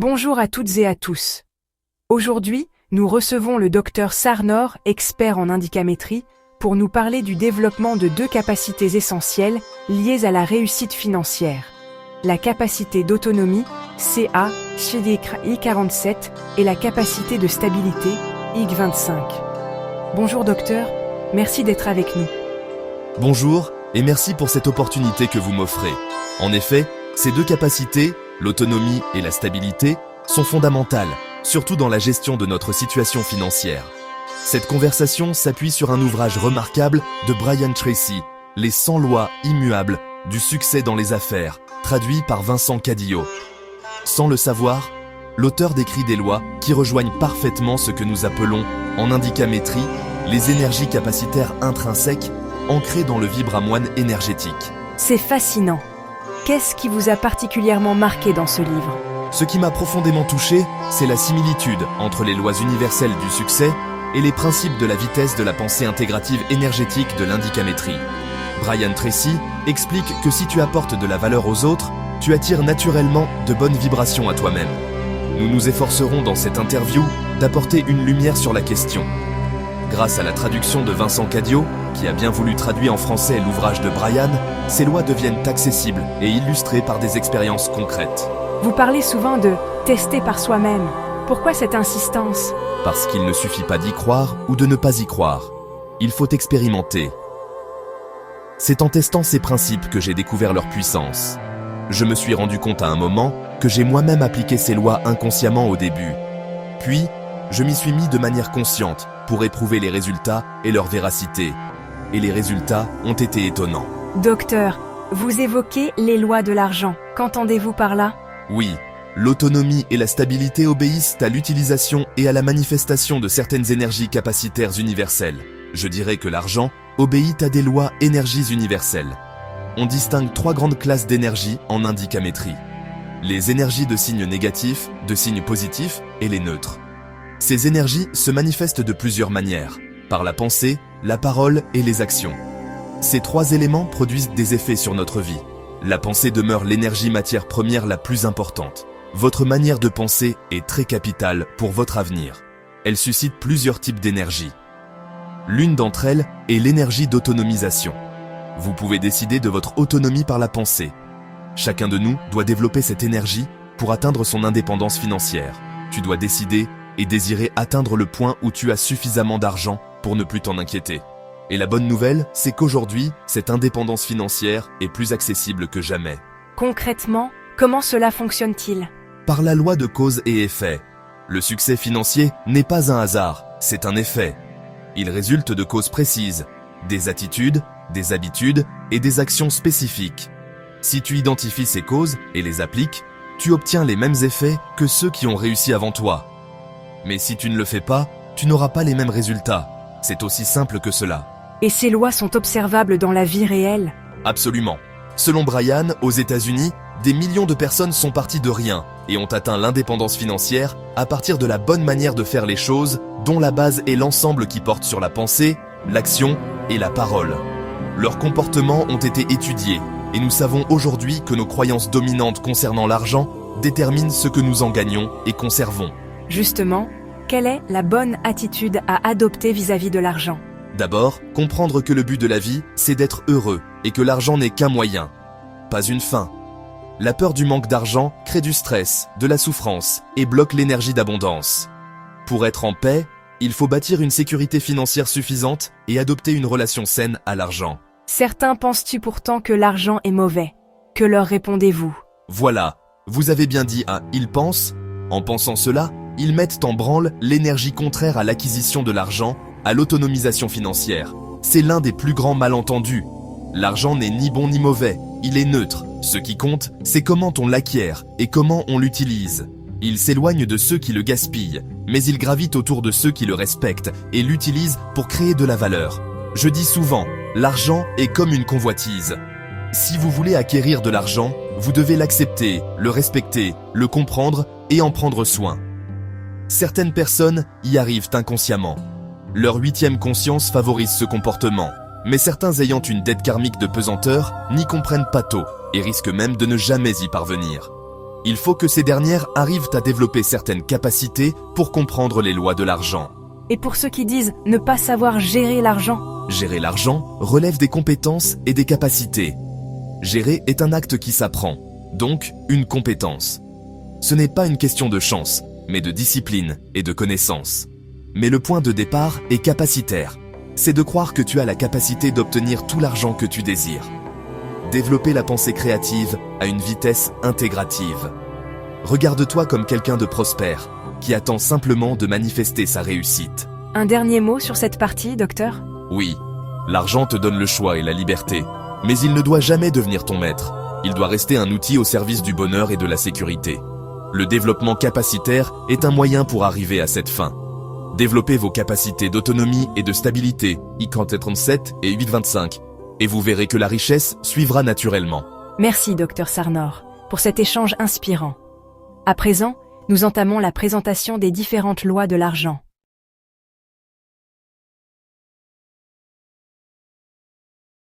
Bonjour à toutes et à tous. Aujourd'hui, nous recevons le docteur Sarnor, expert en indicamétrie, pour nous parler du développement de deux capacités essentielles liées à la réussite financière. La capacité d'autonomie, CA, I47, et la capacité de stabilité, IG25. Bonjour docteur, merci d'être avec nous. Bonjour, et merci pour cette opportunité que vous m'offrez. En effet, ces deux capacités, l'autonomie et la stabilité, sont fondamentales, surtout dans la gestion de notre situation financière. Cette conversation s'appuie sur un ouvrage remarquable de Brian Tracy, Les 100 lois immuables du succès dans les affaires, traduit par Vincent Cadillo. Sans le savoir, l'auteur décrit des lois qui rejoignent parfaitement ce que nous appelons, en indicamétrie, les énergies capacitaires intrinsèques ancrées dans le vibramoine énergétique. C'est fascinant. Qu'est-ce qui vous a particulièrement marqué dans ce livre ? Ce qui m'a profondément touché, c'est la similitude entre les lois universelles du succès et les principes de la vitesse de la pensée intégrative énergétique de l'indicamétrie. Brian Tracy explique que si tu apportes de la valeur aux autres, tu attires naturellement de bonnes vibrations à toi-même. Nous nous efforcerons dans cette interview d'apporter une lumière sur la question. Grâce à la traduction de Vincent Cadillo, qui a bien voulu traduire en français l'ouvrage de Brian, ces lois deviennent accessibles et illustrées par des expériences concrètes. Vous parlez souvent de « tester par soi-même ». Pourquoi cette insistance ? Parce qu'il ne suffit pas d'y croire ou de ne pas y croire. Il faut expérimenter. C'est en testant ces principes que j'ai découvert leur puissance. Je me suis rendu compte à un moment que j'ai moi-même appliqué ces lois inconsciemment au début. Puis, je m'y suis mis de manière consciente pour éprouver les résultats et leur véracité. Et les résultats ont été étonnants. Docteur, vous évoquez les lois de l'argent. Qu'entendez-vous par là ? Oui, l'autonomie et la stabilité obéissent à l'utilisation et à la manifestation de certaines énergies capacitaires universelles. Je dirais que l'argent obéit à des lois énergies universelles. On distingue trois grandes classes d'énergie en indicamétrie. Les énergies de signes négatifs, de signes positifs et les neutres. Ces énergies se manifestent de plusieurs manières, par la pensée, la parole et les actions. Ces trois éléments produisent des effets sur notre vie. La pensée demeure l'énergie matière première la plus importante. Votre manière de penser est très capitale pour votre avenir. Elle suscite plusieurs types d'énergie. L'une d'entre elles est l'énergie d'autonomisation. Vous pouvez décider de votre autonomie par la pensée. Chacun de nous doit développer cette énergie pour atteindre son indépendance financière. Tu dois décider et désirer atteindre le point où tu as suffisamment d'argent pour ne plus t'en inquiéter. Et la bonne nouvelle, c'est qu'aujourd'hui, cette indépendance financière est plus accessible que jamais. Concrètement, comment cela fonctionne-t-il ? Par la loi de cause et effet. Le succès financier n'est pas un hasard, c'est un effet. Il résulte de causes précises, des attitudes, des habitudes et des actions spécifiques. Si tu identifies ces causes et les appliques, tu obtiens les mêmes effets que ceux qui ont réussi avant toi. Mais si tu ne le fais pas, tu n'auras pas les mêmes résultats. C'est aussi simple que cela. Et ces lois sont observables dans la vie réelle ? Absolument. Selon Brian, aux États-Unis, des millions de personnes sont parties de rien et ont atteint l'indépendance financière à partir de la bonne manière de faire les choses, dont la base est l'ensemble qui porte sur la pensée, l'action et la parole. Leurs comportements ont été étudiés et nous savons aujourd'hui que nos croyances dominantes concernant l'argent déterminent ce que nous en gagnons et conservons. Justement, quelle est la bonne attitude à adopter vis-à-vis de l'argent ? D'abord, comprendre que le but de la vie, c'est d'être heureux et que l'argent n'est qu'un moyen, pas une fin. La peur du manque d'argent crée du stress, de la souffrance et bloque l'énergie d'abondance. Pour être en paix, il faut bâtir une sécurité financière suffisante et adopter une relation saine à l'argent. Certains pensent-ils pourtant que l'argent est mauvais ? Que leur répondez-vous ? Voilà, vous avez bien dit un « ils pensent ». En pensant cela, ils mettent en branle l'énergie contraire à l'acquisition de l'argent, à l'autonomisation financière. C'est l'un des plus grands malentendus. L'argent n'est ni bon ni mauvais, il est neutre. Ce qui compte, c'est comment on l'acquiert et comment on l'utilise. Il s'éloigne de ceux qui le gaspillent, mais il gravite autour de ceux qui le respectent et l'utilisent pour créer de la valeur. Je dis souvent, l'argent est comme une convoitise. Si vous voulez acquérir de l'argent, vous devez l'accepter, le respecter, le comprendre et en prendre soin. Certaines personnes y arrivent inconsciemment. Leur 8e conscience favorise ce comportement, mais certains ayant une dette karmique de pesanteur n'y comprennent pas tôt et risquent même de ne jamais y parvenir. Il faut que ces dernières arrivent à développer certaines capacités pour comprendre les lois de l'argent. Et pour ceux qui disent ne pas savoir gérer l'argent, Gérer l'argent relève des compétences et des capacités. Gérer est un acte qui s'apprend, donc une compétence. Ce n'est pas une question de chance, mais de discipline et de connaissance. Mais le point de départ est capacitaire. C'est de croire que tu as la capacité d'obtenir tout l'argent que tu désires. Développer la pensée créative à une vitesse intégrative. Regarde-toi comme quelqu'un de prospère, qui attend simplement de manifester sa réussite. un dernier mot sur cette partie, docteur? Oui, l'argent te donne le choix et la liberté, mais il ne doit jamais devenir ton maître. Il doit rester un outil au service du bonheur et de la sécurité. Le développement capacitaire est un moyen pour arriver à cette fin. Développez vos capacités d'autonomie et de stabilité, ICANT 37 et 825, et vous verrez que la richesse suivra naturellement. Merci, docteur Sarnor, pour cet échange inspirant. À présent, nous entamons la présentation des différentes lois de l'argent.